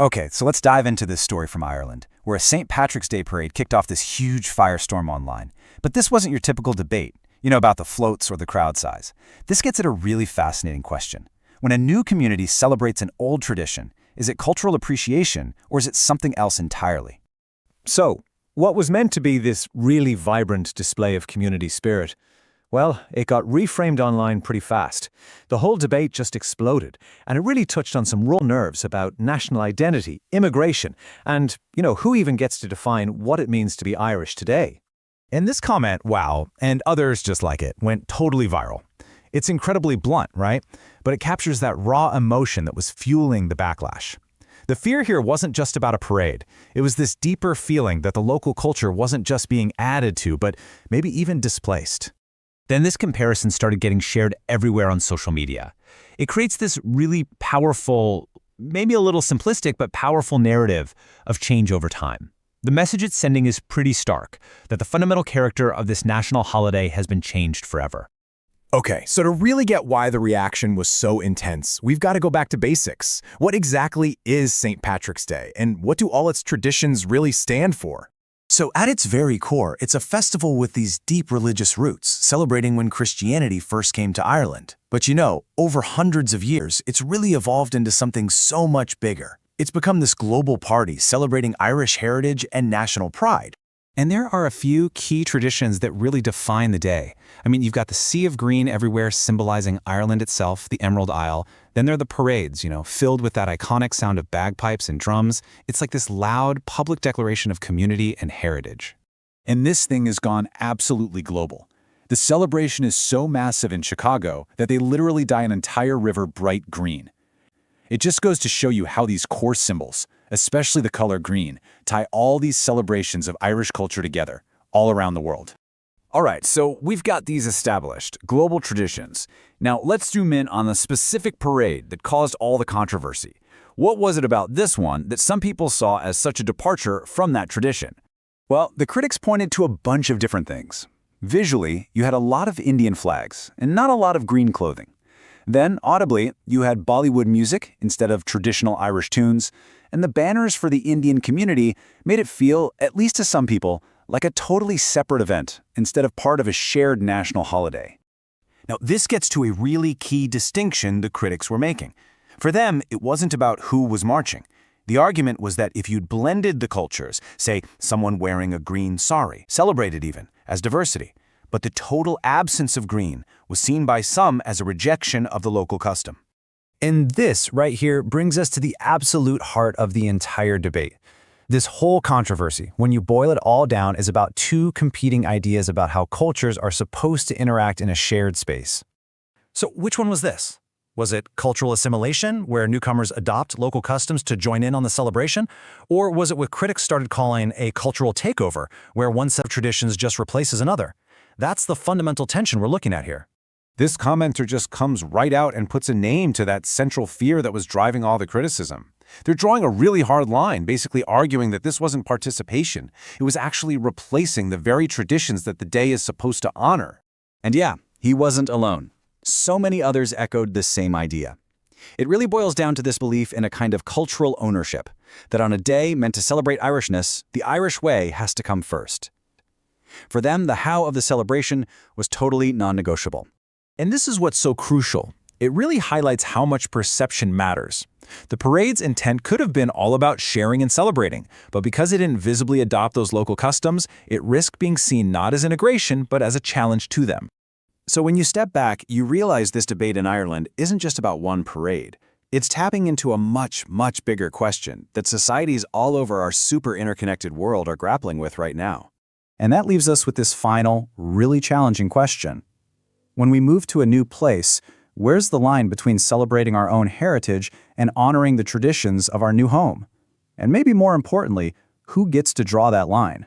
Okay, so let's dive into this story from Ireland, where a St. Patrick's Day parade kicked off this huge firestorm online. But this wasn't your typical debate, about the floats or the crowd size. This gets at a really fascinating question. When a new community celebrates an old tradition, is it cultural appreciation or is it something else entirely? So, what was meant to be this really vibrant display of community spirit? Well, it got reframed online pretty fast. The whole debate just exploded, and it really touched on some raw nerves about national identity, immigration, and, who even gets to define what it means to be Irish today. And this comment, wow, and others just like it, went totally viral. It's incredibly blunt, right? But it captures that raw emotion that was fueling the backlash. The fear here wasn't just about a parade. It was this deeper feeling that the local culture wasn't just being added to, but maybe even displaced. Then this comparison started getting shared everywhere on social media. It creates this really powerful, maybe a little simplistic, but powerful narrative of change over time. The message it's sending is pretty stark, that the fundamental character of this national holiday has been changed forever. Okay, so to really get why the reaction was so intense, we've got to go back to basics. What exactly is St. Patrick's Day, and what do all its traditions really stand for? So at its very core, it's a festival with these deep religious roots, celebrating when Christianity first came to Ireland. But over hundreds of years, it's really evolved into something so much bigger. It's become this global party celebrating Irish heritage and national pride. And there are a few key traditions that really define the day. You've got the sea of green everywhere symbolizing Ireland itself, the Emerald Isle. Then there are the parades, filled with that iconic sound of bagpipes and drums. It's like this loud public declaration of community and heritage. And this thing has gone absolutely global. The celebration is so massive in Chicago that they literally dye an entire river bright green. It just goes to show you how these core symbols, especially the color green, tie all these celebrations of Irish culture together, all around the world. All right, so we've got these established, global traditions. Now let's zoom in on the specific parade that caused all the controversy. What was it about this one that some people saw as such a departure from that tradition? Well, the critics pointed to a bunch of different things. Visually, you had a lot of Indian flags and not a lot of green clothing. Then, audibly, you had Bollywood music instead of traditional Irish tunes, and the banners for the Indian community made it feel, at least to some people, like a totally separate event instead of part of a shared national holiday. Now, this gets to a really key distinction the critics were making. For them, it wasn't about who was marching. The argument was that if you'd blended the cultures, say someone wearing a green sari, celebrated even, as diversity, but the total absence of green was seen by some as a rejection of the local custom. And this right here brings us to the absolute heart of the entire debate. This whole controversy, when you boil it all down, is about two competing ideas about how cultures are supposed to interact in a shared space. So which one was this? Was it cultural assimilation, where newcomers adopt local customs to join in on the celebration? Or was it what critics started calling a cultural takeover, where one set of traditions just replaces another? That's the fundamental tension we're looking at here. This commenter just comes right out and puts a name to that central fear that was driving all the criticism. They're drawing a really hard line, basically arguing that this wasn't participation. It was actually replacing the very traditions that the day is supposed to honor. And yeah, he wasn't alone. So many others echoed the same idea. It really boils down to this belief in a kind of cultural ownership, that on a day meant to celebrate Irishness, the Irish way has to come first. For them, the how of the celebration was totally non-negotiable. And this is what's so crucial. It really highlights how much perception matters. The parade's intent could have been all about sharing and celebrating, but because it didn't visibly adopt those local customs, it risked being seen not as integration, but as a challenge to them. So when you step back, you realize this debate in Ireland isn't just about one parade. It's tapping into a much, much bigger question that societies all over our super interconnected world are grappling with right now. And that leaves us with this final, really challenging question. When we move to a new place, where's the line between celebrating our own heritage and honoring the traditions of our new home? And maybe more importantly, who gets to draw that line?